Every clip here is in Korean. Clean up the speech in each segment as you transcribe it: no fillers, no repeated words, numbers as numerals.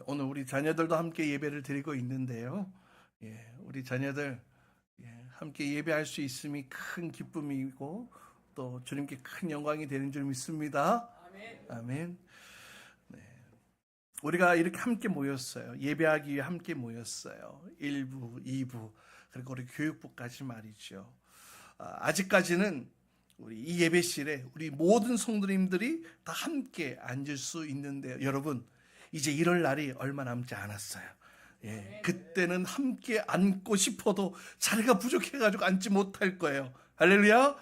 오늘 우리 자녀들도 함께 예배를 드리고 있는데요. 우리 자녀들 함께 예배할 수 있음이 큰 기쁨이고 또 주님께 큰 영광이 되는 줄 믿습니다. 아멘. 아멘. 우리가 이렇게 함께 모였어요. 예배하기 위해 함께 모였어요. 1부, 2부, 그리고 우리 교육부까지 말이죠. 아직까지는 우리 이 예배실에 우리 모든 성도님들이 다 함께 앉을 수 있는데요. 여러분, 이제 이럴 날이 얼마 남지 않았어요. 그때는 함께 앉고 싶어도 자리가 부족해가지고 앉지 못할 거예요. 할렐루야.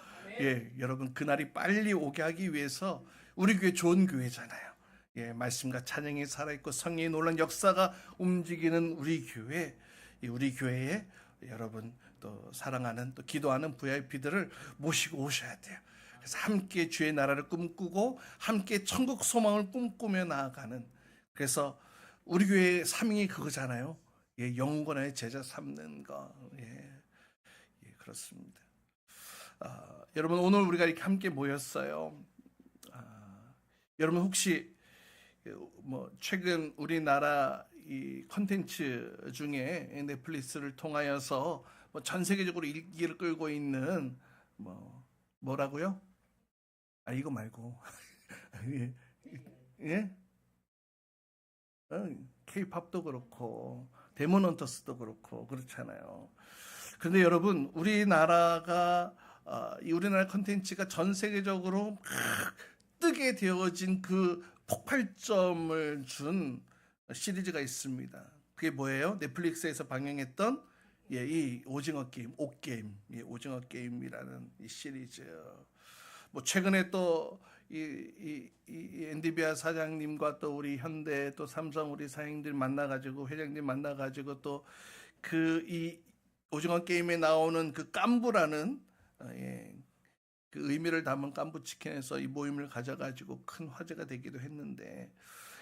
여러분, 그날이 빨리 오게 하기 위해서 우리 교회 좋은 교회잖아요. 말씀과 찬양이 살아있고 성령의 놀라운 역사가 움직이는 우리 교회에 여러분 또 사랑하는 또 기도하는 VIP들을 모시고 오셔야 돼요. 그래서 함께 주의 나라를 꿈꾸고 함께 천국 소망을 꿈꾸며 나아가는, 그래서 우리 교회의 사명이 그거잖아요. 영혼의 제자 삼는 거. 그렇습니다. 여러분, 오늘 우리가 이렇게 함께 모였어요. 여러분 혹시 최근 우리나라 이 콘텐츠 중에 넷플릭스를 통하여서 전 세계적으로 인기를 끌고 있는 뭐라고요? 이거 말고 K-팝도 그렇고 데몬헌터스도 그렇고 그렇잖아요. 그런데 여러분, 우리나라 콘텐츠가 전 세계적으로 뜨게 되어진 그 폭발점을 준 시리즈가 있습니다. 그게 뭐예요? 넷플릭스에서 방영했던 이 오징어 게임, 옥게임, 오징어 게임이라는 이 시리즈. 최근에 또 이 엔디비아 사장님과 또 우리 현대 또 삼성 우리 사장님들 만나가지고 회장님 만나가지고 또 이 오징어 게임에 나오는 그 깐부라는 그 의미를 담은 깐부 치킨에서 이 모임을 가져가지고 큰 화제가 되기도 했는데,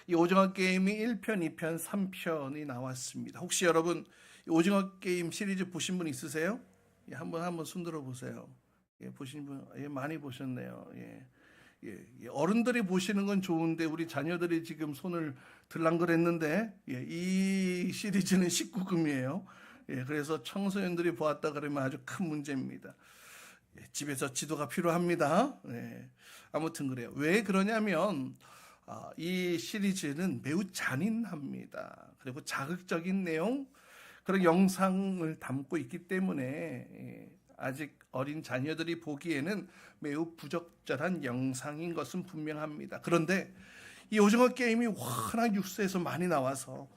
이 오징어 게임이 1편, 2편, 3편이 나왔습니다. 혹시 여러분 이 오징어 게임 시리즈 보신 분 있으세요? 한번 손 들어 보세요. 보신 분 많이 보셨네요. 어른들이 보시는 건 좋은데 우리 자녀들이 지금 손을 들랑거렸는데, 이 시리즈는 19금이에요. 그래서 청소년들이 보았다 그러면 아주 큰 문제입니다. 집에서 지도가 필요합니다. 아무튼 그래요. 왜 그러냐면 이 시리즈는 매우 잔인합니다. 그리고 자극적인 내용, 그런 영상을 담고 있기 때문에 아직 어린 자녀들이 보기에는 매우 부적절한 영상인 것은 분명합니다. 그런데 이 오징어 게임이 워낙 뉴스에서 많이 나와서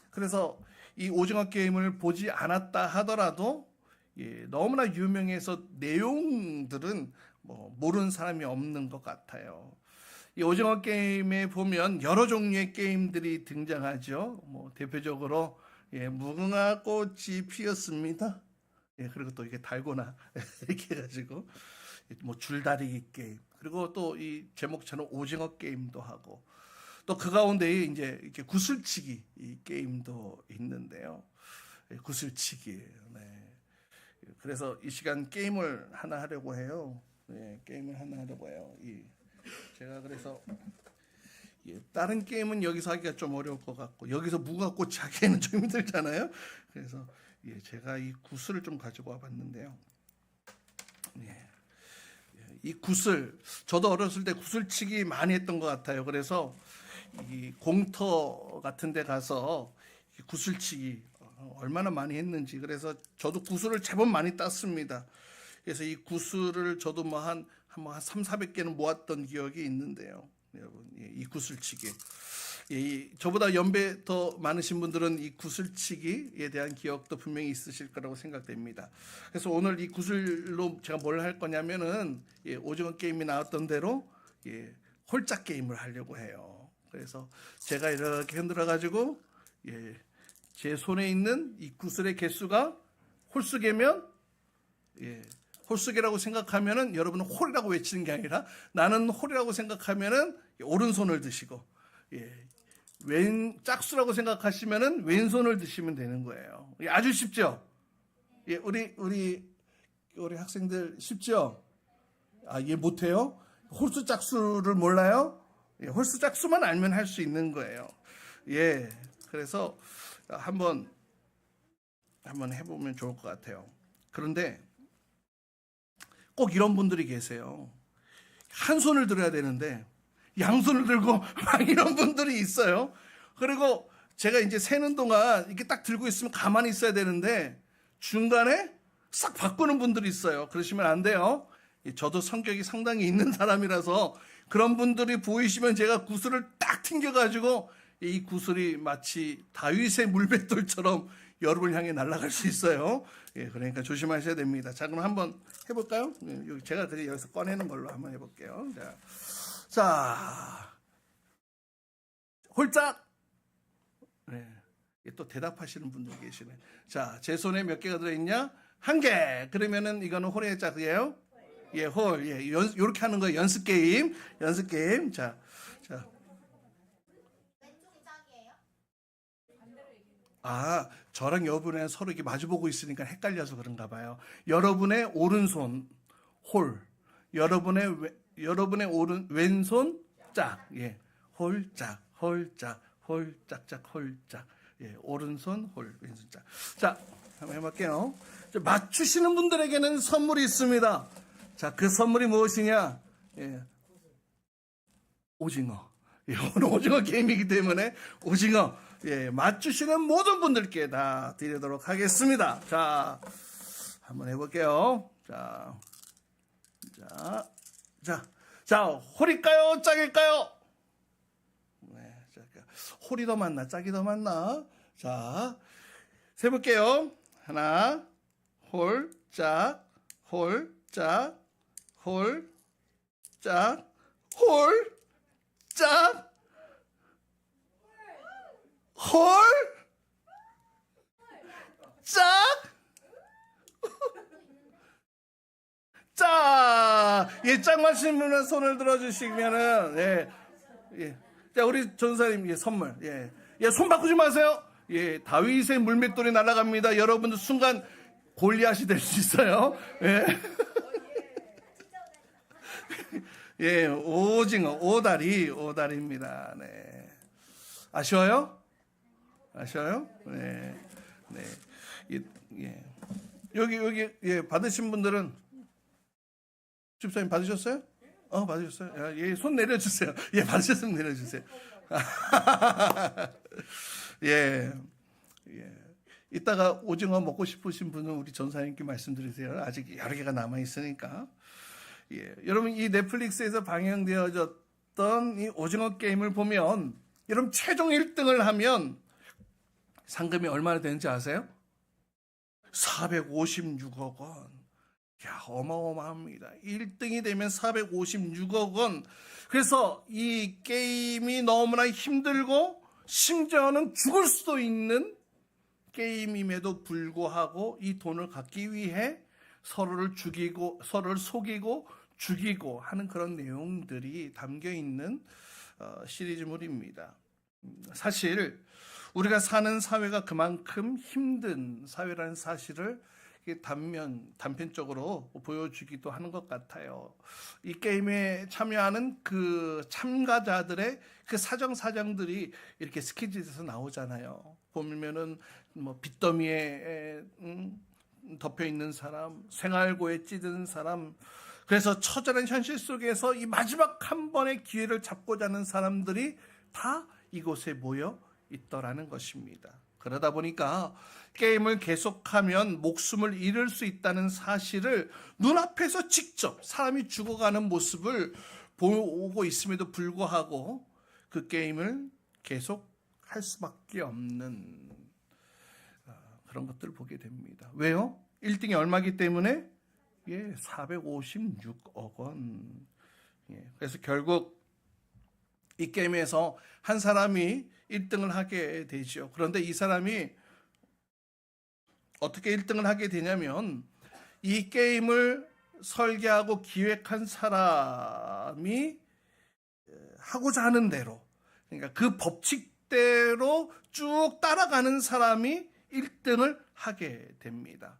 그래서 이 오징어 게임을 보지 않았다 하더라도 너무나 유명해서 내용들은 모르는 사람이 없는 것 같아요. 이 오징어 게임에 보면 여러 종류의 게임들이 등장하죠. 대표적으로 무궁화 꽃이 피었습니다. 그리고 또 이게 달고나 이렇게 해가지고 줄다리기 게임, 그리고 또 이 제목처럼 오징어 게임도 하고, 또 그 가운데 이제 이렇게 구슬치기 이 게임도 있는데요. 구슬치기. 그래서 이 시간 게임을 하나 하려고 해요. 게임을 하나 하려고 해요. 제가 그래서 다른 게임은 여기서 하기가 좀 어려울 것 같고, 여기서 무궁화 꽃이 하기에는 좀 힘들잖아요. 그래서 제가 이 구슬을 좀 가지고 와봤는데요. 이 구슬, 저도 어렸을 때 구슬치기 많이 했던 것 같아요. 그래서 이 공터 같은 데 가서 구슬치기 얼마나 많이 했는지, 그래서 저도 구슬을 제법 많이 땄습니다. 그래서 이 구슬을 저도 한 300-400개는 모았던 기억이 있는데요. 여러분, 이 구슬치기. 저보다 연배 더 많으신 분들은 이 구슬치기에 대한 기억도 분명히 있으실 거라고 생각됩니다. 그래서 오늘 이 구슬로 제가 뭘 할 거냐면은 오징어 게임이 나왔던 대로 홀짝 게임을 하려고 해요. 그래서 제가 이렇게 흔들어 가지고 제 손에 있는 이 구슬의 개수가 홀수개면, 홀수개라고 생각하면은 여러분은 홀이라고 외치는 게 아니라, 나는 홀이라고 생각하면은 오른손을 드시고, 짝수라고 생각하시면은 왼손을 드시면 되는 거예요. 아주 쉽죠? 우리 학생들 쉽죠? 이해 못해요? 홀수 짝수를 몰라요? 홀수 짝수만 알면 할 수 있는 거예요. 예. 그래서 한번 해보면 좋을 것 같아요. 그런데 꼭 이런 분들이 계세요. 한 손을 들어야 되는데 양손을 들고 막 이런 분들이 있어요. 그리고 제가 이제 세는 동안 이렇게 딱 들고 있으면 가만히 있어야 되는데 중간에 싹 바꾸는 분들이 있어요. 그러시면 안 돼요. 저도 성격이 상당히 있는 사람이라서 그런 분들이 보이시면 제가 구슬을 딱 튕겨가지고 이 구슬이 마치 다윗의 물맷돌처럼 여러분을 향해 날아갈 수 있어요. 예, 그러니까 조심하셔야 됩니다. 자, 그럼 한번 해볼까요? 제가 여기서 꺼내는 걸로 한번 해볼게요. 자, 홀짝. 네, 또 대답하시는 분들이 계시네. 자, 제 손에 몇 개가 들어있냐? 1개. 그러면은 이거는 홀의 짝이에요. 예, 홀. 예, 요렇게 하는 거예요. 연습 게임. 자. 아, 저랑 여러분의 서로 이렇게 마주보고 있으니까 헷갈려서 그런가 봐요. 여러분의 오른손 홀, 여러분의 왼손 짝, 예, 홀짝, 홀짝, 예, 오른손 홀, 왼손 짝. 자, 한번 해볼게요. 맞추시는 분들에게는 선물이 있습니다. 자, 그 선물이 무엇이냐? 예, 오징어. 예, 오늘 오징어 게임이기 때문에 오징어. 예, 맞추시는 모든 분들께 다 드리도록 하겠습니다. 자, 한번 해볼게요. 자, 홀일까요? 짝일까요? 네, 홀이 더 맞나? 짝이 더 맞나? 자, 세볼게요. 하나, 홀, 짝, 홀, 짝, 홀, 짝, 홀, 짝, 홀, 짝, 짝. 예, 짝 맞히는 분은 손을 들어주시면은, 예. 자, 우리 전사님, 예, 선물. 예, 손 바꾸지 마세요. 예, 다윗의 물맷돌이 날아갑니다. 여러분들 순간 골리앗이 될 수 있어요. 예. 예, 오징어, 오다리입니다. 네. 아쉬워요? 네. 예. 여기, 예, 받으신 분들은, 집사님 받으셨어요? 받으셨어요? 예, 손 내려주세요. 예, 받으셨으면 내려주세요. 예. 이따가 오징어 먹고 싶으신 분은 우리 전사님께 말씀드리세요. 아직 여러 개가 남아있으니까. 예. 여러분, 이 넷플릭스에서 방영되어졌던 이 오징어 게임을 보면, 여러분, 최종 1등을 하면 상금이 얼마나 되는지 아세요? 456억 원. 야, 어마어마합니다. 1등이 되면 456억 원. 그래서 이 게임이 너무나 힘들고 심지어는 죽을 수도 있는 게임임에도 불구하고 이 돈을 갖기 위해 서로를 죽이고, 서로를 속이고 죽이고 하는 그런 내용들이 담겨 있는 시리즈물입니다. 사실 우리가 사는 사회가 그만큼 힘든 사회라는 사실을 단편적으로 보여주기도 하는 것 같아요. 이 게임에 참여하는 그 참가자들의 그 사정사정들이 이렇게 스케치에서 나오잖아요. 보면은 뭐 빚더미에 덮여 있는 사람, 생활고에 찌든 사람, 그래서 처절한 현실 속에서 이 마지막 한 번의 기회를 잡고자 하는 사람들이 다 이곳에 모여 있더라는 것입니다. 그러다 보니까 게임을 계속하면 목숨을 잃을 수 있다는 사실을 눈앞에서 직접 사람이 죽어가는 모습을 보고 있음에도 불구하고 그 게임을 계속 할 수밖에 없는 그런 것들을 보게 됩니다. 왜요? 1등이 얼마기 때문에? 예, 456억 원. 예, 그래서 결국 이 게임에서 한 사람이 1등을 하게 되죠. 그런데 이 사람이 어떻게 1등을 하게 되냐면 이 게임을 설계하고 기획한 사람이 하고자 하는 대로, 그러니까 그 법칙대로 쭉 따라가는 사람이 1등을 하게 됩니다.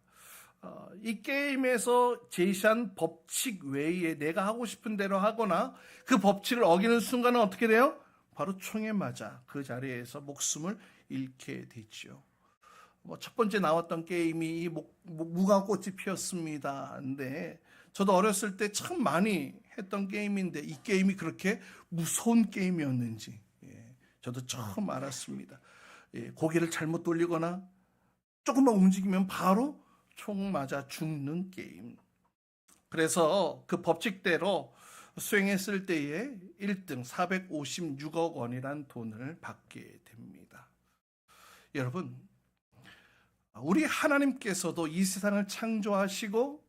이 게임에서 제시한 법칙 외에 내가 하고 싶은 대로 하거나 그 법칙을 어기는 순간은 어떻게 돼요? 바로 총에 맞아 그 자리에서 목숨을 잃게 됐죠. 첫 번째 나왔던 게임이 이 무화꽃이 피었습니다. 근데 저도 어렸을 때 참 많이 했던 게임인데 이 게임이 그렇게 무서운 게임이었는지 저도 처음 알았습니다. 고개를 잘못 돌리거나 조금만 움직이면 바로 총 맞아 죽는 게임. 그래서 그 법칙대로 수행했을 때에 1등 456억 원이란 돈을 받게 됩니다. 여러분, 우리 하나님께서도 이 세상을 창조하시고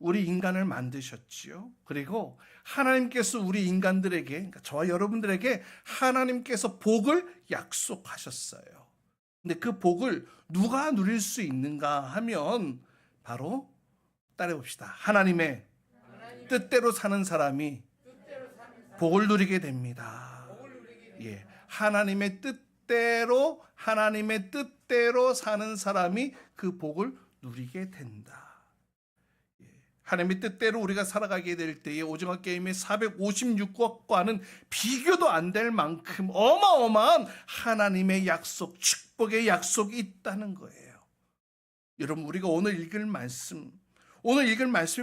우리 인간을 만드셨지요. 그리고 하나님께서 우리 인간들에게, 그러니까 저와 여러분들에게 하나님께서 복을 약속하셨어요. 근데 그 복을 누가 누릴 수 있는가 하면 바로 따라해봅시다. 하나님의 뜻대로 사는 사람이 복을 누리게 됩니다. 예, 하나님의 뜻대로 사는 사람이 그 복을 누리게 된다. 하나님의 뜻대로 우리가 살아가게 될 때에 오징어 게임의 456억과는 비교도 안 될 만큼 어마어마한 하나님의 약속, 축복의 약속이 있다는 거예요. 여러분, 우리가 오늘 읽을 말씀이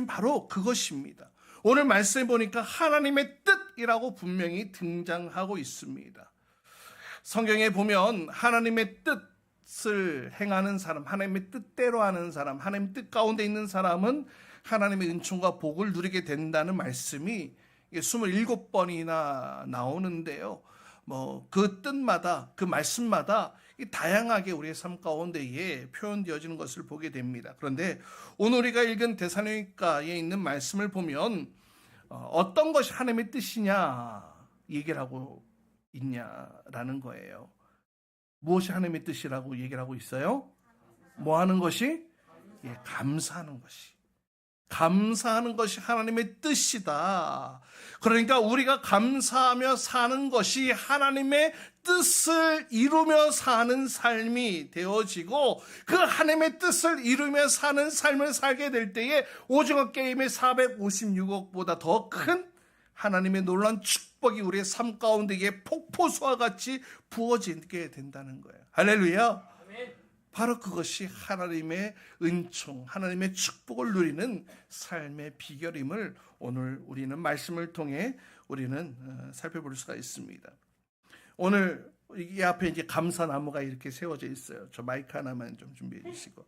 바로 그것입니다. 오늘 말씀에 보니까 하나님의 뜻이라고 분명히 등장하고 있습니다. 성경에 보면 하나님의 뜻을 행하는 사람, 하나님의 뜻대로 하는 사람, 하나님의 뜻 가운데 있는 사람은 하나님의 은총과 복을 누리게 된다는 말씀이 27번이나 나오는데요. 그 뜻마다, 그 말씀마다 다양하게 우리의 삶 가운데에 표현되어지는 것을 보게 됩니다. 그런데 오늘 우리가 읽은 데살로니가에 있는 말씀을 보면 어떤 것이 하나님의 뜻이냐 얘기를 하고 있냐라는 거예요. 무엇이 하나님의 뜻이라고 얘기를 하고 있어요? 뭐 하는 것이? 감사하는 것이. 감사하는 것이 하나님의 뜻이다. 그러니까 우리가 감사하며 사는 것이 하나님의 뜻을 이루며 사는 삶이 되어지고 그 하나님의 뜻을 이루며 사는 삶을 살게 될 때에 오징어 게임의 456억보다 더 큰 하나님의 놀라운 축복이 우리의 삶 가운데에 폭포수와 같이 부어지게 된다는 거예요. 할렐루야. 바로 그것이 하나님의 은총, 하나님의 축복을 누리는 삶의 비결임을 오늘 우리는 말씀을 통해 우리는 살펴볼 수가 있습니다. 오늘 이 앞에 이제 감사나무가 이렇게 세워져 있어요. 저 마이크 하나만 좀 준비해 주시고.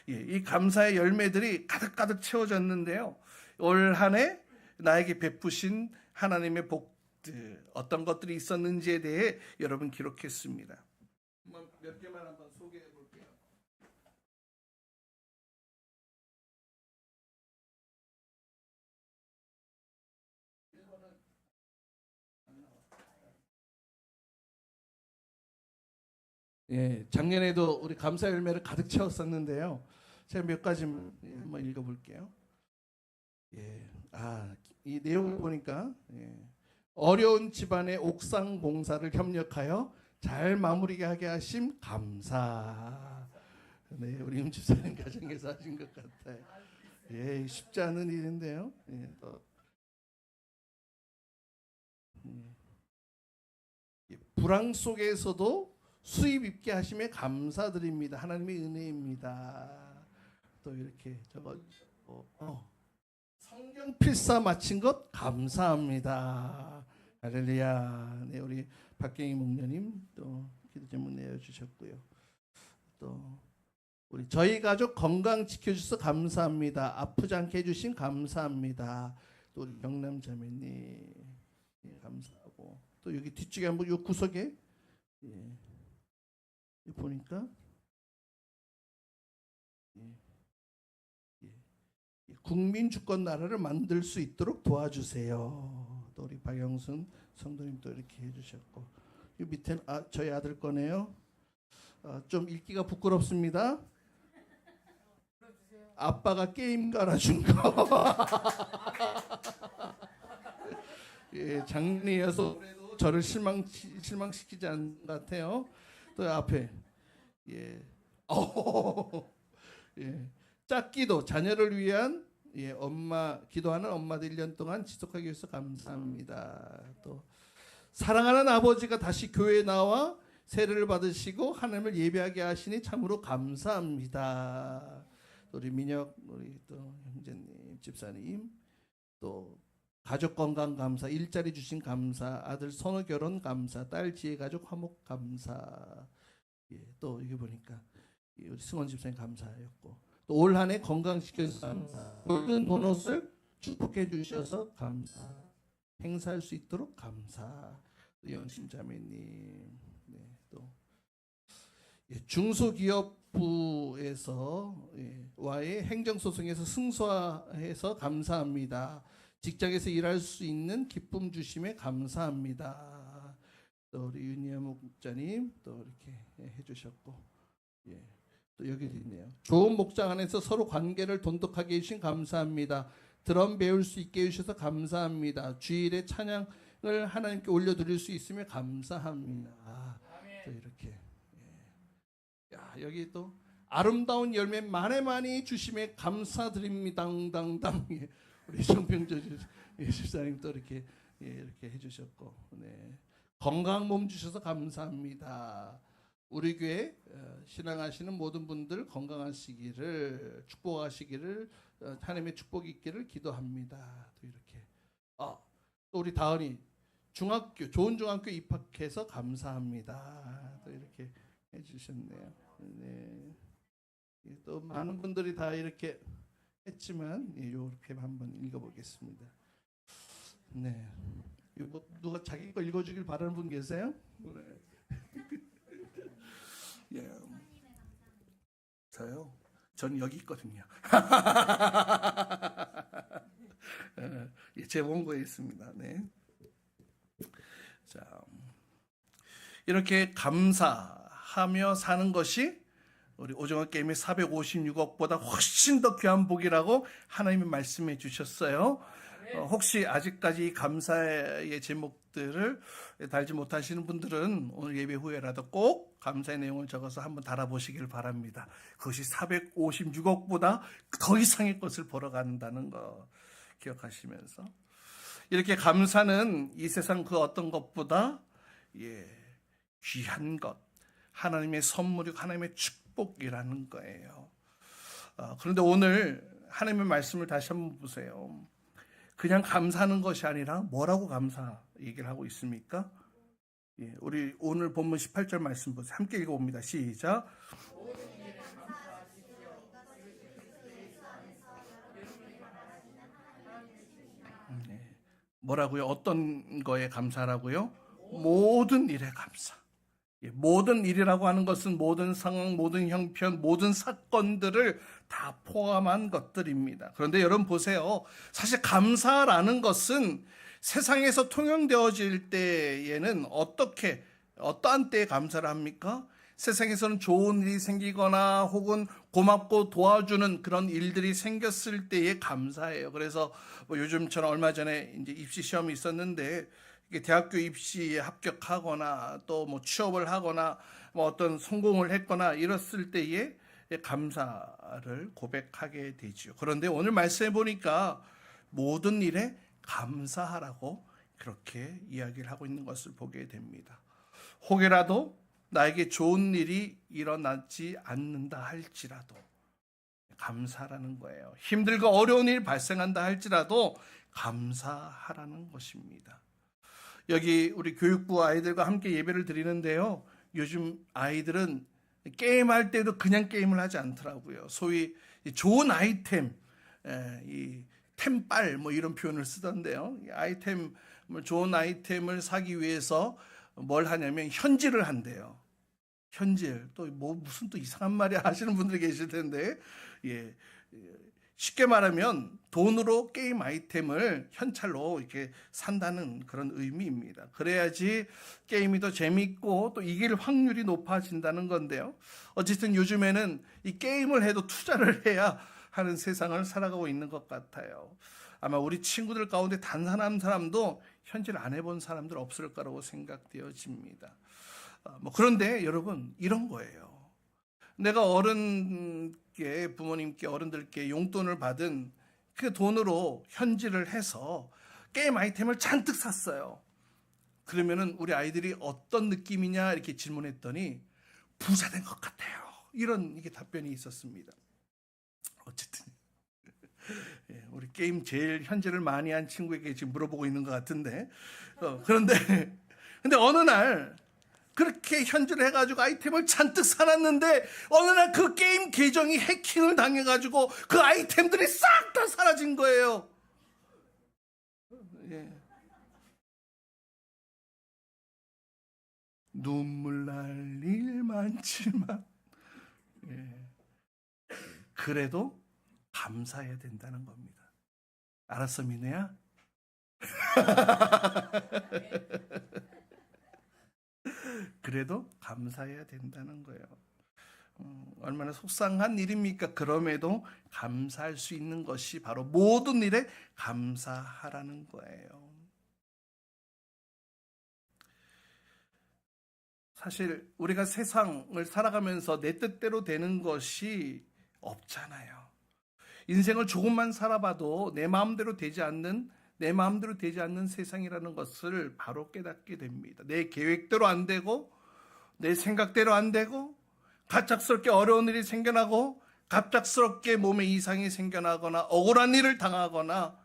이 감사의 열매들이 가득가득 채워졌는데요. 올 한 해 나에게 베푸신 하나님의 복들, 어떤 것들이 있었는지에 대해 여러분 기록했습니다. 몇 개만 한번 소개해 볼게요. 작년에도 우리 감사 열매를 가득 채웠었는데요. 제가 몇 가지 한번 읽어볼게요. 이 내용을 보니까 어려운 집안의 옥상 공사를 협력하여 잘 마무리하게 하심 감사. 네, 우리 집사님 가정에서 하신 것 같아요. 쉽지 않은 일인데요. 불황 속에서도 수입 있게 하심에 감사드립니다. 하나님의 은혜입니다. 또 이렇게 성경 필사 마친 것 감사합니다. 할렐루야. 네, 우리 박경희 목녀님 또 기도 제목 내어주셨고요. 또 우리 저희 가족 건강 지켜주셔서 감사합니다. 아프지 않게 해주신 감사합니다. 또 우리 영남 자매님 감사하고 또 여기 뒤쪽에 한번 요 구석에 보니까 국민 주권 나라를 만들 수 있도록 도와주세요. 또 우리 박영순 성도님 또 이렇게 해주셨고 이 밑에 저희 아들 거네요. 좀 읽기가 부끄럽습니다. 아빠가 게임 깔아준 거. 작년이어서 저를 실망시키지 않은 것 같아요. 또 앞에 짝기도 자녀를 위한 엄마 기도하는 엄마들 1년 동안 지속하기 위해서 감사합니다. 또 사랑하는 아버지가 다시 교회에 나와 세례를 받으시고 하나님을 예배하게 하시니 참으로 감사합니다. 우리 민혁 우리 또 형제님 집사님 또 가족 건강 감사, 일자리 주신 감사, 아들 선호 결혼 감사, 딸 지혜 가족 화목 감사. 예, 또 이게 보니까 우리 승원 집사님 감사였고 또 올 한 해 건강시켜서 감사, 모든 도넛을 축복해 주셔서 감사, 행사할 수 있도록 감사. 또 영신 자매님, 네, 또 예, 중소기업부에서 와의 행정소송에서 승소해서 감사합니다. 직장에서 일할 수 있는 기쁨 주심에 감사합니다. 또 우리 윤희아 목자님 또 이렇게 해주셨고, 예, 또 여기도 있네요. 좋은 목장 안에서 서로 관계를 돈독하게 해주신 감사합니다. 드럼 배울 수 있게 해주셔서 감사합니다. 주일에 찬양을 하나님께 올려드릴 수 있으며 감사합니다. 또 이렇게, 야, 여기 또 아름다운 열매 많이 주심에 감사드립니다. 당당당. 우리 정평조 집사님 또 이렇게 이렇게 해주셨고, 네. 건강 몸 주셔서 감사합니다. 우리 교회 신앙하시는 모든 분들 건강하시기를 축복하시기를 하나님의 축복이 있기를 기도합니다. 또 이렇게 또 우리 다은이 중학교 좋은 중학교 입학해서 감사합니다. 또 이렇게 해주셨네요. 네. 또 많은 분들이 다 이렇게 했지만 이렇게 한번 읽어보겠습니다. 네. 이거 누가 자기 거 읽어주길 바라는 분 계세요? 네. 예. 저요? 전 여기 있거든요. 제 원고에 있습니다. 네. 자, 이렇게 감사하며 사는 것이 우리 오징어 게임의 456억보다 훨씬 더 귀한 복이라고 하나님이 말씀해 주셨어요. 혹시 아직까지 이 감사의 제목들을 달지 못하시는 분들은 오늘 예배 후에라도 꼭 감사의 내용을 적어서 한번 달아보시길 바랍니다. 그것이 456억보다 더 이상의 것을 보러 간다는 거 기억하시면서 이렇게 감사는 이 세상 그 어떤 것보다 귀한 것, 하나님의 선물이고 하나님의 축복이라는 거예요. 그런데 오늘 하나님의 말씀을 다시 한번 보세요. 그냥 감사하는 것이 아니라 뭐라고 감사 얘기를 하고 있습니까? 우리 오늘 본문 18절 말씀 보세요. 함께 읽어봅니다. 시작. 뭐라고요? 어떤 거에 감사라고요? 모든 일에 감사. 모든 일이라고 하는 것은 모든 상황, 모든 형편, 모든 사건들을 다 포함한 것들입니다. 그런데 여러분 보세요. 사실 감사라는 것은 세상에서 통용되어질 때에는 어떠한 때에 감사를 합니까? 세상에서는 좋은 일이 생기거나 혹은 고맙고 도와주는 그런 일들이 생겼을 때에 감사해요. 그래서 뭐 요즘처럼 얼마 전에 이제 입시 시험이 있었는데 대학교 입시에 합격하거나 또 뭐 취업을 하거나 뭐 어떤 성공을 했거나 이랬을 때에 감사를 고백하게 되죠. 그런데 오늘 말씀해 보니까 모든 일에 감사하라고 그렇게 이야기를 하고 있는 것을 보게 됩니다. 혹여라도 나에게 좋은 일이 일어나지 않는다 할지라도 감사라는 거예요. 힘들고 어려운 일이 발생한다 할지라도 감사하라는 것입니다. 여기 우리 교육부 아이들과 함께 예배를 드리는데요. 요즘 아이들은 게임할 때도 그냥 게임을 하지 않더라고요. 소위 좋은 아이템, 이 템빨 뭐 이런 표현을 쓰던데요. 좋은 아이템을 사기 위해서 뭘 하냐면 현질을 한대요. 현질. 또 뭐 무슨 또 이상한 말이 하시는 분들이 계실 텐데, 쉽게 말하면 돈으로 게임 아이템을 현찰로 이렇게 산다는 그런 의미입니다. 그래야지 게임이 더 재밌고 또 이길 확률이 높아진다는 건데요. 어쨌든 요즘에는 이 게임을 해도 투자를 해야 하는 세상을 살아가고 있는 것 같아요. 아마 우리 친구들 가운데 단 한 사람도 현질 안 해본 사람들 없을 거라고 생각되어집니다. 그런데 여러분 이런 거예요. 내가 부모님께 어른들께 용돈을 받은 그 돈으로 현질을 해서 게임 아이템을 잔뜩 샀어요. 그러면은 우리 아이들이 어떤 느낌이냐 이렇게 질문했더니 부자된 것 같아요. 이런 이게 답변이 있었습니다. 어쨌든 우리 게임 제일 현질을 많이 한 친구에게 지금 물어보고 있는 것 같은데 그런데 근데 어느 날 그렇게 현질을 해가지고 아이템을 잔뜩 사놨는데 어느 날 그 게임 계정이 해킹을 당해가지고 그 아이템들이 싹 다 사라진 거예요. 예. 눈물 날 일 많지만 예. 그래도 감사해야 된다는 겁니다. 알았어, 민우야? 그래도 감사해야 된다는 거예요. 얼마나 속상한 일입니까? 그럼에도 감사할 수 있는 것이 바로 모든 일에 감사하라는 거예요. 사실 우리가 세상을 살아가면서 내 뜻대로 되는 것이 없잖아요. 인생을 조금만 살아봐도 내 마음대로 되지 않는 세상이라는 것을 바로 깨닫게 됩니다. 내 계획대로 안 되고 내 생각대로 안 되고 갑작스럽게 어려운 일이 생겨나고 갑작스럽게 몸에 이상이 생겨나거나 억울한 일을 당하거나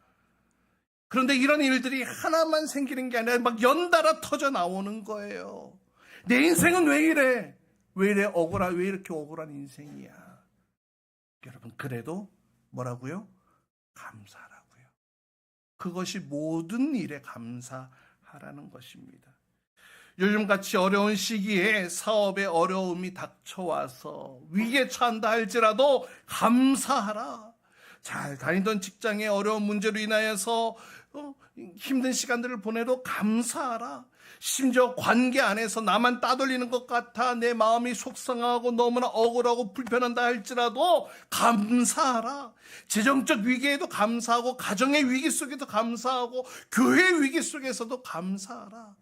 그런데 이런 일들이 하나만 생기는 게 아니라 막 연달아 터져 나오는 거예요. 내 인생은 왜 이래? 왜 이렇게 억울한 인생이야? 여러분, 그래도 뭐라고요? 감사라고요. 그것이 모든 일에 감사하라는 것입니다. 요즘같이 어려운 시기에 사업에 어려움이 닥쳐와서 위기에 처한다 할지라도 감사하라. 잘 다니던 직장에 어려운 문제로 인하여서 힘든 시간들을 보내도 감사하라. 심지어 관계 안에서 나만 따돌리는 것 같아 내 마음이 속상하고 너무나 억울하고 불편한다 할지라도 감사하라. 재정적 위기에도 감사하고 가정의 위기 속에도 감사하고 교회 위기 속에서도 감사하라.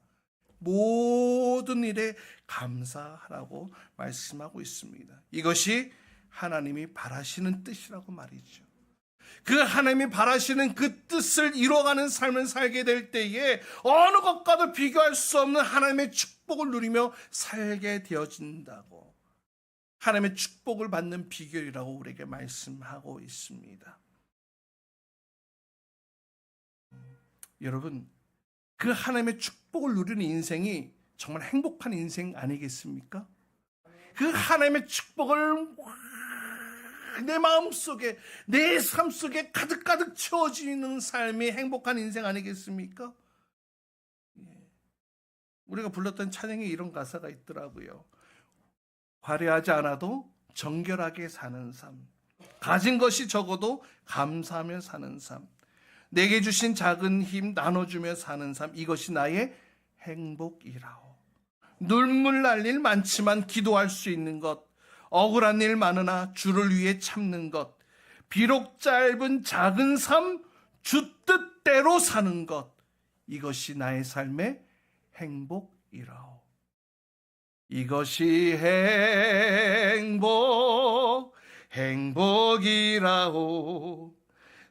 모든 일에 감사하라고 말씀하고 있습니다. 이것이 하나님이 바라시는 뜻이라고 말이죠. 그 하나님이 바라시는 그 뜻을 이루어가는 삶을 살게 될 때에 어느 것과도 비교할 수 없는 하나님의 축복을 누리며 살게 되어진다고 하나님의 축복을 받는 비결이라고 우리에게 말씀하고 있습니다. 여러분, 그 하나님의 축복을 누리는 인생이 정말 행복한 인생 아니겠습니까? 그 하나님의 축복을 내 마음속에 내 삶 속에 가득가득 채워지는 삶이 행복한 인생 아니겠습니까? 우리가 불렀던 찬양에 이런 가사가 있더라고요. 화려하지 않아도 정결하게 사는 삶, 가진 것이 적어도 감사하며 사는 삶, 내게 주신 작은 힘 나눠주며 사는 삶, 이것이 나의 행복이라오. 눈물 날 일 많지만 기도할 수 있는 것, 억울한 일 많으나 주를 위해 참는 것, 비록 짧은 작은 삶, 주 뜻대로 사는 것, 이것이 나의 삶의 행복이라오. 이것이 행복이라오.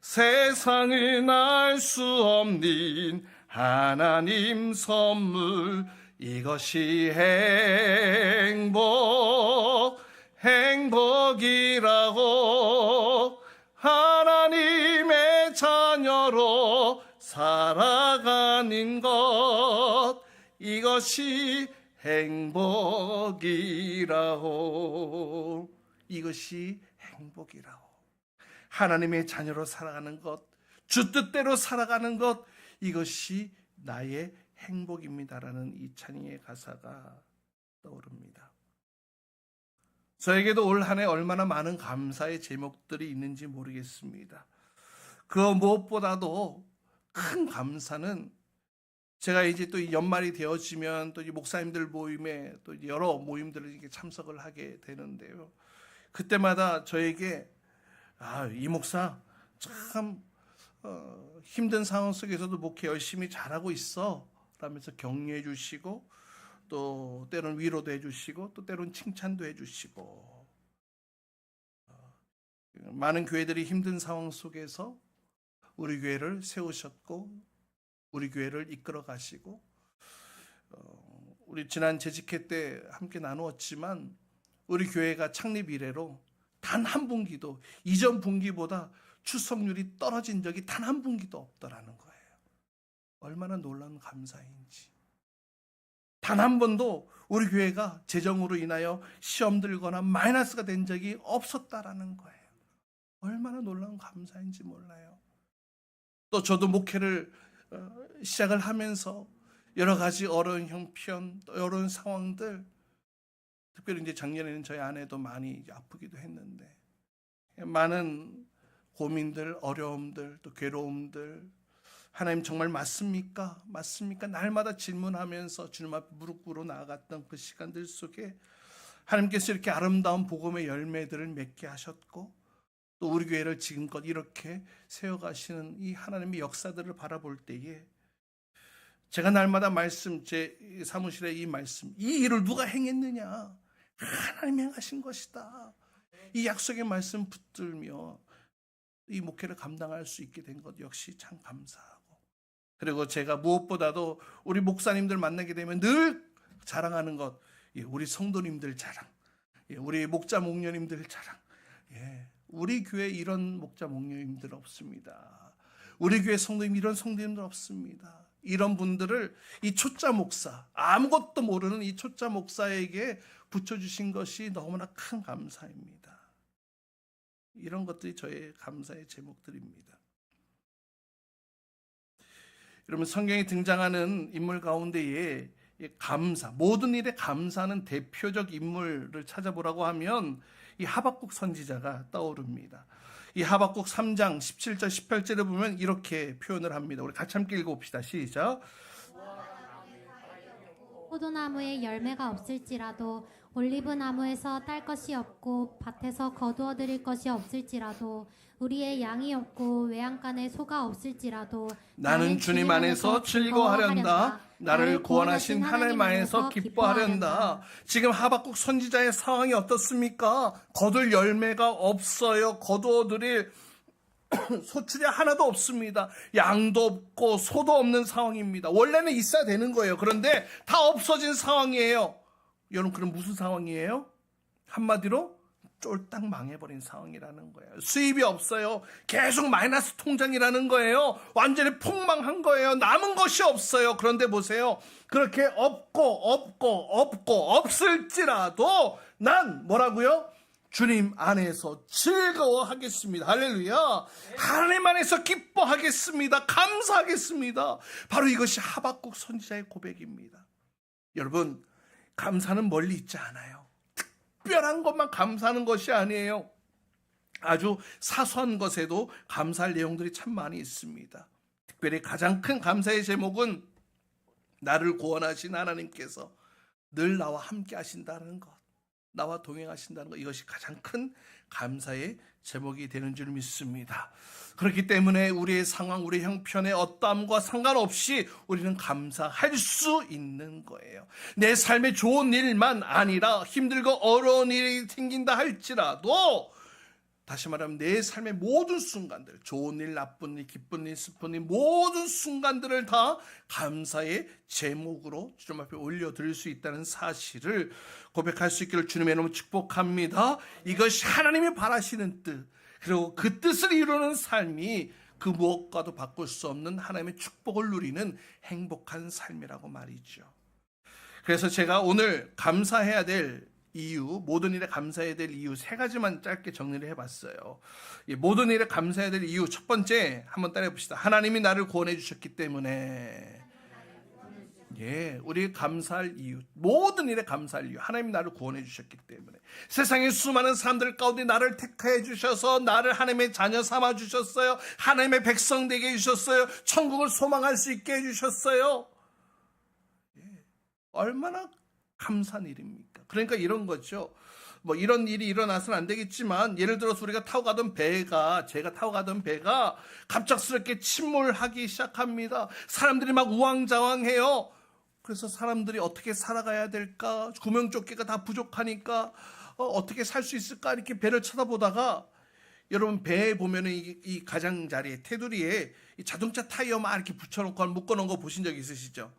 세상은 알 수 없는 하나님 선물, 이것이 행복이라고. 하나님의 자녀로 살아가는 것, 이것이 행복이라고. 이것이 행복이라고. 하나님의 자녀로 살아가는 것, 주 뜻대로 살아가는 것, 이것이 나의 행복입니다라는 이 찬양의 가사가 떠오릅니다. 저에게도 올 한 해 얼마나 많은 감사의 제목들이 있는지 모르겠습니다. 그 무엇보다도 큰 감사는 제가 이제 또 연말이 되어지면 또 이 목사님들 모임에 또 여러 모임들을 이렇게 참석을 하게 되는데요. 그때마다 저에게 이 목사 참 힘든 상황 속에서도 목회 열심히 잘하고 있어 라면서 격려해 주시고 또 때로는 위로도 해주시고 또 때로는 칭찬도 해주시고 많은 교회들이 힘든 상황 속에서 우리 교회를 세우셨고 우리 교회를 이끌어 가시고 우리 지난 재직회 때 함께 나누었지만 우리 교회가 창립 이래로 단 한 분기도 이전 분기보다 출석률이 떨어진 적이 단 한 분기도 없더라는 거예요. 얼마나 놀라운 감사인지. 단 한 번도 우리 교회가 재정으로 인하여 시험 들거나 마이너스가 된 적이 없었다라는 거예요. 얼마나 놀라운 감사인지 몰라요. 또 저도 목회를 시작을 하면서 여러 가지 어려운 형편, 또 어려운 상황들, 특별히 이제 작년에는 저희 아내도 많이 아프기도 했는데 많은 고민들, 어려움들, 또 괴로움들, 하나님 정말 맞습니까? 맞습니까? 날마다 질문하면서 주님 앞에 무릎 꿇어 나아갔던 그 시간들 속에 하나님께서 이렇게 아름다운 복음의 열매들을 맺게 하셨고 또 우리 교회를 지금껏 이렇게 세워가시는 이 하나님의 역사들을 바라볼 때에 제가 날마다 말씀, 제 사무실에 이 말씀, 이 일을 누가 행했느냐? 하나님이 행하신 것이다. 이 약속의 말씀 붙들며 이 목회를 감당할 수 있게 된 것 역시 참 감사하고, 그리고 제가 무엇보다도 우리 목사님들 만나게 되면 늘 자랑하는 것, 우리 성도님들 자랑, 우리 목자 목녀님들 자랑. 우리 교회 이런 목자 목녀님들 없습니다. 우리 교회 성도님 이런 성도님들 없습니다. 이런 분들을 이 초짜 목사, 아무것도 모르는 이 초짜 목사에게 붙여주신 것이 너무나 큰 감사입니다. 이런 것들이 저의 감사의 제목들입니다. 여러분, 성경에 등장하는 인물 가운데에 감사, 모든 일에 감사하는 대표적 인물을 찾아보라고 하면 이 하박국 선지자가 떠오릅니다. 이 하박국 3장 17절 18절에 보면 이렇게 표현을 합니다. 우리 같이 함께 읽어봅시다. 시작. 포도나무에 열매가 없을지라도 올리브나무에서 딸 것이 없고 밭에서 거두어 드릴 것이 없을지라도 우리의 양이 없고 외양간에 소가 없을지라도 나는 주님 안에서 즐거워하련다. 나를 구원하신 하나님 안에서 기뻐하련다. 지금 하박국 선지자의 상황이 어떻습니까? 거둘 열매가 없어요. 거두어 드릴 소출이 하나도 없습니다. 양도 없고 소도 없는 상황입니다. 원래는 있어야 되는 거예요. 그런데 다 없어진 상황이에요. 여러분, 그럼 무슨 상황이에요? 한마디로 쫄딱 망해버린 상황이라는 거예요. 수입이 없어요. 계속 마이너스 통장이라는 거예요. 완전히 폭망한 거예요. 남은 것이 없어요. 그런데 보세요. 그렇게 없고 없을지라도 난 뭐라고요? 주님 안에서 즐거워하겠습니다. 할렐루야. 하나님 안에서 기뻐하겠습니다. 감사하겠습니다. 바로 이것이 하박국 선지자의 고백입니다. 여러분, 감사는 멀리 있지 않아요. 특별한 것만 감사하는 것이 아니에요. 아주 사소한 것에도 감사할 내용들이 참 많이 있습니다. 특별히 가장 큰 감사의 제목은 나를 구원하신 하나님께서 늘 나와 함께 하신다는 것, 나와 동행하신다는 것, 이것이 가장 큰 감사의 제목이 되는 줄 믿습니다. 그렇기 때문에 우리의 상황, 우리의 형편의 어떠함과 상관없이 우리는 감사할 수 있는 거예요. 내 삶에 좋은 일만 아니라 힘들고 어려운 일이 생긴다 할지라도, 다시 말하면 내 삶의 모든 순간들, 좋은 일, 나쁜 일, 기쁜 일, 슬픈 일, 모든 순간들을 다 감사의 제목으로 주님 앞에 올려드릴 수 있다는 사실을 고백할 수 있기를 주님의 이름으로 축복합니다. 이것이 하나님이 바라시는 뜻, 그리고 그 뜻을 이루는 삶이 그 무엇과도 바꿀 수 없는 하나님의 축복을 누리는 행복한 삶이라고 말이죠. 그래서 제가 오늘 감사해야 될 이유, 모든 일에 감사해야 될 이유 세 가지만 짧게 정리를 해봤어요. 모든 일에 감사해야 될 이유, 첫 번째 한번 따라해 봅시다. 하나님이 나를 구원해 주셨기 때문에. 우리 감사할 이유, 모든 일에 감사할 이유, 하나님이 나를 구원해 주셨기 때문에. 세상의 수많은 사람들 가운데 나를 택해 주셔서 나를 하나님의 자녀 삼아 주셨어요. 하나님의 백성 되게 해주셨어요. 천국을 소망할 수 있게 해주셨어요. 얼마나 감사한 일입니까? 그러니까 이런 거죠. 뭐 이런 일이 일어나서는 안 되겠지만, 예를 들어서 우리가 타고 가던 배가, 제가 타고 가던 배가 갑작스럽게 침몰하기 시작합니다. 사람들이 막 우왕좌왕해요. 그래서 사람들이 어떻게 살아가야 될까? 구명조끼가 다 부족하니까 어떻게 살 수 있을까? 이렇게 배를 쳐다보다가, 여러분 배에 보면은 이 가장자리에, 테두리에 이 자동차 타이어 막 이렇게 붙여놓고 묶어놓은 거 보신 적 있으시죠?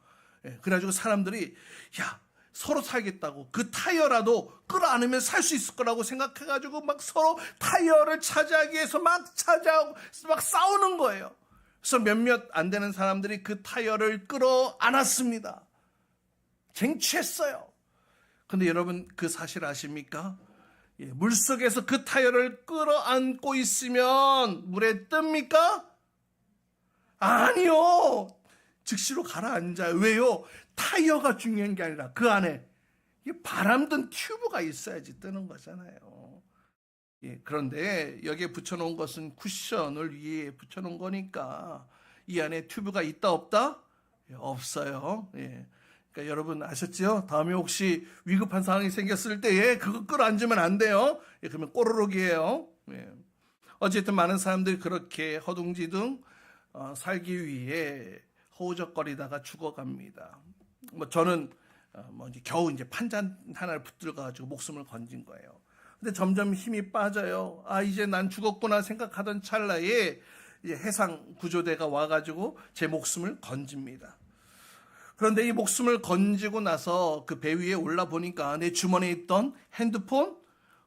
그래가지고 사람들이 야 서로 살겠다고 그 타이어라도 끌어안으면 살 수 있을 거라고 생각해가지고 막 서로 타이어를 차지하기 위해서 막 차지하고 막 싸우는 거예요. 그래서 몇몇 안 되는 사람들이 그 타이어를 끌어안았습니다. 쟁취했어요. 근데 여러분 그 사실 아십니까? 물속에서 그 타이어를 끌어안고 있으면 물에 뜹니까? 아니요. 즉시로 가라앉아요. 왜요? 타이어가 중요한 게 아니라 그 안에 바람 든 튜브가 있어야지 뜨는 거잖아요. 그런데 여기에 붙여놓은 것은 쿠션을 위에 붙여놓은 거니까 이 안에 튜브가 있다 없다? 없어요. 그러니까 여러분 아셨죠? 다음에 혹시 위급한 상황이 생겼을 때 그거 끌어안으면 안 돼요. 그러면 꼬르륵이에요. 어쨌든 많은 사람들이 그렇게 허둥지둥 살기 위해 허우적거리다가 죽어갑니다. 저는 이제 겨우 이제 판잔 하나를 붙들어 가지고 목숨을 건진 거예요. 근데 점점 힘이 빠져요. 이제 난 죽었구나 생각하던 찰나에 이제 해상 구조대가 와가지고 제 목숨을 건집니다. 그런데 이 목숨을 건지고 나서 그 배 위에 올라 보니까 내 주머니에 있던 핸드폰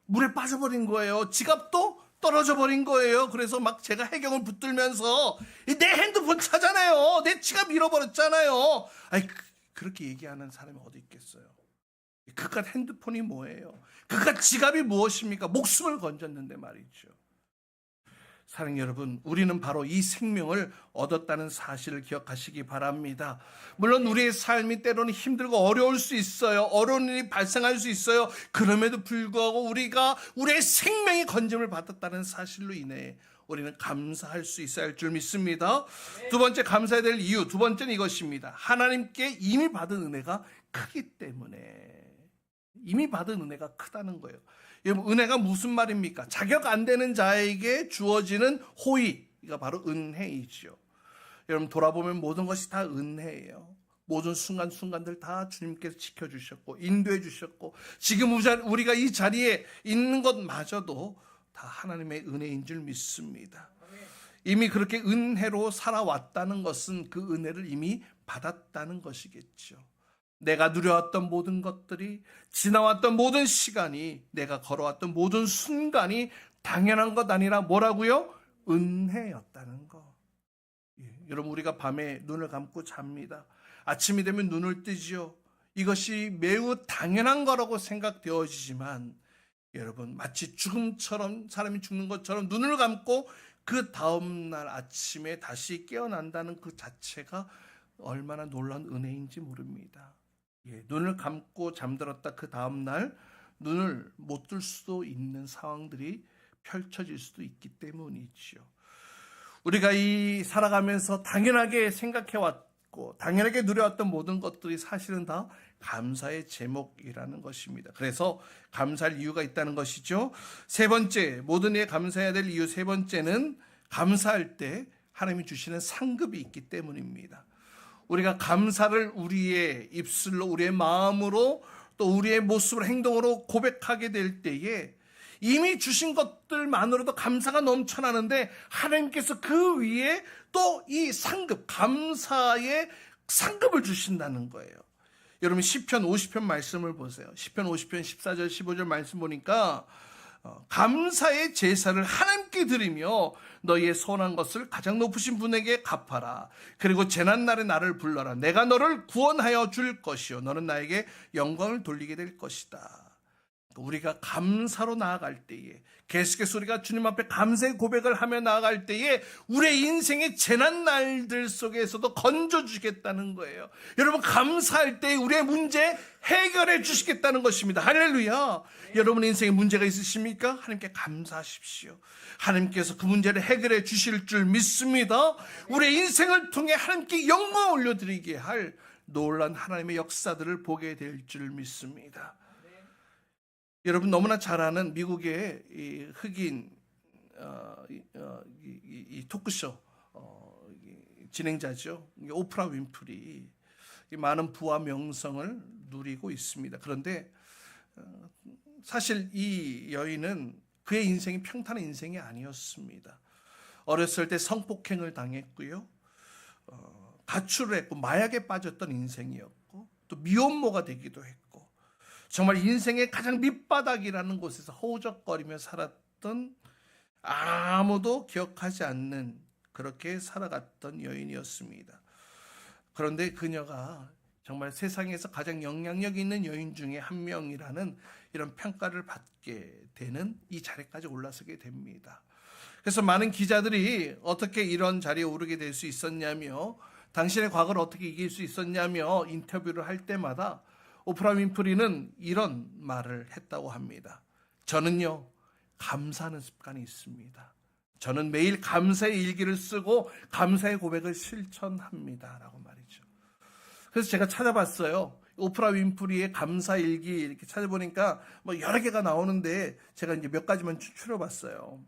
물에 빠져버린 거예요. 지갑도 떨어져 버린 거예요. 그래서 막 제가 해경을 붙들면서 내 핸드폰 찾아내요. 내 지갑 잃어버렸잖아요. 그렇게 얘기하는 사람이 어디 있겠어요. 그깟 핸드폰이 뭐예요? 그깟 지갑이 무엇입니까? 목숨을 건졌는데 말이죠. 사랑하는 여러분, 우리는 바로 이 생명을 얻었다는 사실을 기억하시기 바랍니다. 물론 우리의 삶이 때로는 힘들고 어려울 수 있어요. 어려운 일이 발생할 수 있어요. 그럼에도 불구하고 우리가 우리의 생명이 건짐을 받았다는 사실로 인해 우리는 감사할 수 있어야 할 줄 믿습니다. 두 번째 감사해야 될 이유, 두 번째는 이것입니다. 하나님께 이미 받은 은혜가 크기 때문에. 이미 받은 은혜가 크다는 거예요. 여러분, 은혜가 무슨 말입니까? 자격 안 되는 자에게 주어지는 호의가 바로 은혜이죠. 여러분, 돌아보면 모든 것이 다 은혜예요. 모든 순간순간들 다 주님께서 지켜주셨고 인도해 주셨고 지금 우리가 이 자리에 있는 것마저도 다 하나님의 은혜인 줄 믿습니다. 이미 그렇게 은혜로 살아왔다는 것은 그 은혜를 이미 받았다는 것이겠죠. 내가 누려왔던 모든 것들이, 지나왔던 모든 시간이, 내가 걸어왔던 모든 순간이 당연한 것 아니라 뭐라고요? 은혜였다는 거. 여러분, 우리가 밤에 눈을 감고 잡니다. 아침이 되면 눈을 뜨지요. 이것이 매우 당연한 거라고 생각되어지지만 여러분, 마치 죽음처럼, 사람이 죽는 것처럼 눈을 감고 그 다음날 아침에 다시 깨어난다는 그 자체가 얼마나 놀라운 은혜인지 모릅니다. 눈을 감고 잠들었다 그 다음날 눈을 못 뜰 수도 있는 상황들이 펼쳐질 수도 있기 때문이죠. 우리가 이 살아가면서 당연하게 생각해왔고 당연하게 누려왔던 모든 것들이 사실은 다 감사의 제목이라는 것입니다. 그래서 감사할 이유가 있다는 것이죠. 세 번째, 모든 일에 감사해야 될 이유 세 번째는 감사할 때 하나님이 주시는 상급이 있기 때문입니다. 우리가 감사를 우리의 입술로, 우리의 마음으로, 또 우리의 모습으로, 행동으로 고백하게 될 때에 이미 주신 것들만으로도 감사가 넘쳐나는데 하나님께서 그 위에 또 이 상급, 감사의 상급을 주신다는 거예요. 여러분 시편 50편 말씀을 보세요. 시편 50편 14절 15절 말씀 보니까 감사의 제사를 하나님께 드리며 너희의 선한 것을 가장 높으신 분에게 갚아라. 그리고 재난날에 나를 불러라. 내가 너를 구원하여 줄 것이요 너는 나에게 영광을 돌리게 될 것이다. 우리가 감사로 나아갈 때에, 계속해서 우리가 주님 앞에 감사의 고백을 하며 나아갈 때에 우리의 인생의 재난날들 속에서도 건져주겠다는 거예요. 여러분, 감사할 때 우리의 문제 해결해 주시겠다는 것입니다. 할렐루야. 여러분 인생에 문제가 있으십니까? 하나님께 감사하십시오. 하나님께서 그 문제를 해결해 주실 줄 믿습니다. 우리의 인생을 통해 하나님께 영광 올려드리게 할 놀라운 하나님의 역사들을 보게 될 줄 믿습니다. 여러분 너무나 잘 아는 미국의 이 흑인 이 토크쇼 진행자죠. 오프라 윈프리. 많은 부와 명성을 누리고 있습니다. 그런데 사실 이 여인은 그의 인생이 평탄한 인생이 아니었습니다. 어렸을 때 성폭행을 당했고요. 가출을 했고 마약에 빠졌던 인생이었고 또 미혼모가 되기도 했고 정말 인생의 가장 밑바닥이라는 곳에서 허우적거리며 살았던 아무도 기억하지 않는 그렇게 살아갔던 여인이었습니다. 그런데 그녀가 정말 세상에서 가장 영향력 있는 여인 중에 한 명이라는 이런 평가를 받게 되는 이 자리까지 올라서게 됩니다. 그래서 많은 기자들이 어떻게 이런 자리에 오르게 될 수 있었냐며 당신의 과거를 어떻게 이길 수 있었냐며 인터뷰를 할 때마다 오프라 윈프리는 이런 말을 했다고 합니다. 저는요, 감사하는 습관이 있습니다. 저는 매일 감사의 일기를 쓰고 감사의 고백을 실천합니다. 라고 말이죠. 그래서 제가 찾아봤어요. 오프라 윈프리의 감사 일기 이렇게 찾아보니까 뭐 여러 개가 나오는데 제가 이제 몇 가지만 추출해 봤어요.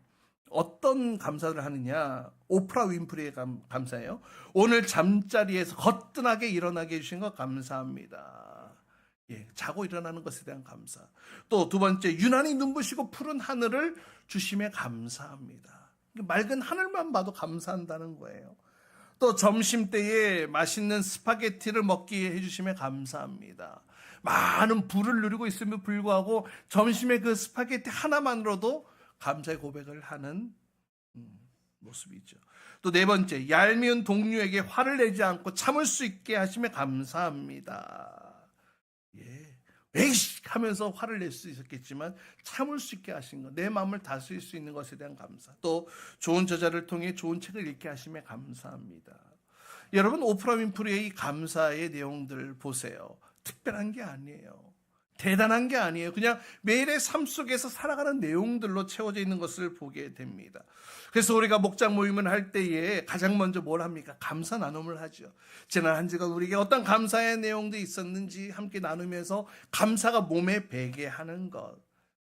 어떤 감사를 하느냐? 오프라 윈프리의 감사예요. 오늘 잠자리에서 거뜬하게 일어나게 해주신 것 감사합니다. 예, 자고 일어나는 것에 대한 감사. 또 두 번째, 유난히 눈부시고 푸른 하늘을 주심에 감사합니다. 맑은 하늘만 봐도 감사한다는 거예요. 또 점심때에 맛있는 스파게티를 먹게 해주심에 감사합니다. 많은 부를 누리고 있음에도 불구하고 점심에 그 스파게티 하나만으로도 감사의 고백을 하는 모습이죠. 또 네 번째, 얄미운 동료에게 화를 내지 않고 참을 수 있게 하심에 감사합니다. 예, 에이씨 하면서 화를 낼 수 있었겠지만 참을 수 있게 하신 것, 내 마음을 다스릴 수 있는 것에 대한 감사. 또 좋은 저자를 통해 좋은 책을 읽게 하심에 감사합니다. 여러분, 오프라 윈프리의 이 감사의 내용들 보세요. 특별한 게 아니에요. 대단한 게 아니에요. 그냥 매일의 삶 속에서 살아가는 내용들로 채워져 있는 것을 보게 됩니다. 그래서 우리가 목장 모임을 할 때에 가장 먼저 뭘 합니까? 감사 나눔을 하죠. 지난 한 주간 우리에게 어떤 감사의 내용도 있었는지 함께 나누면서 감사가 몸에 배게 하는 것.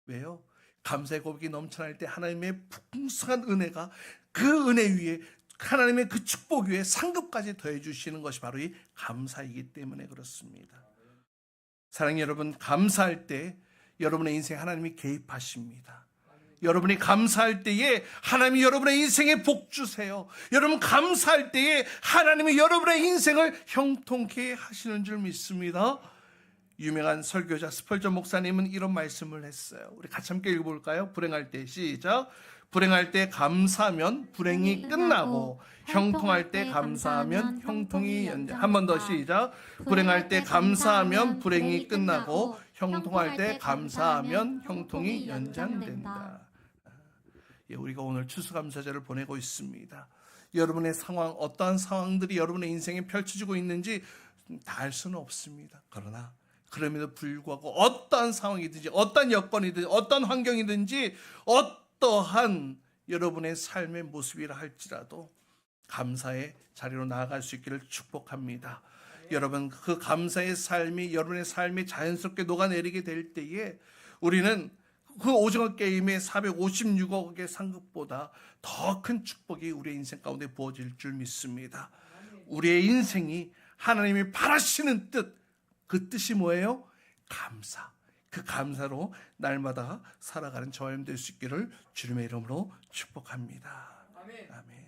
왜요? 감사의 고백이 넘쳐날 때 하나님의 풍성한 은혜가 그 은혜 위에 하나님의 그 축복 위에 상급까지 더해 주시는 것이 바로 이 감사이기 때문에 그렇습니다. 사랑하는 여러분, 감사할 때 여러분의 인생에 하나님이 개입하십니다. 여러분이 감사할 때에 하나님이 여러분의 인생에 복 주세요. 여러분 감사할 때에 하나님이 여러분의 인생을 형통케 하시는 줄 믿습니다. 유명한 설교자 스펄전 목사님은 이런 말씀을 했어요. 우리 같이 함께 읽어볼까요? 불행할 때 시작. 불행할 때 감사하면 불행이 끝나고 형통할 때 감사하면 형통이 연장. 한 번 더 시작. 불행할 때 감사하면 불행이 끝나고 형통할 때 감사하면 형통이 연장된다. 예, 우리가 오늘 추수감사절을 보내고 있습니다. 여러분의 상황, 어떠한 상황들이 여러분의 인생에 펼쳐지고 있는지 다 알 수는 없습니다. 그러나 그럼에도 불구하고 어떠한 상황이든지 어떠한 여건이든지 어떠한 환경이든지 어떠한 여러분의 삶의 모습이라 할지라도 감사의 자리로 나아갈 수 있기를 축복합니다. 여러분, 그 감사의 삶이 여러분의 삶에 자연스럽게 녹아내리게 될 때에 우리는 그 오징어 게임의 456억의 상급보다 더 큰 축복이 우리의 인생 가운데 부어질 줄 믿습니다. 우리의 인생이 하나님이 바라시는 뜻, 그 뜻이 뭐예요? 감사. 그 감사로 날마다 살아가는 저와 여러분 될 수 있기를 주님의 이름으로 축복합니다. 아멘.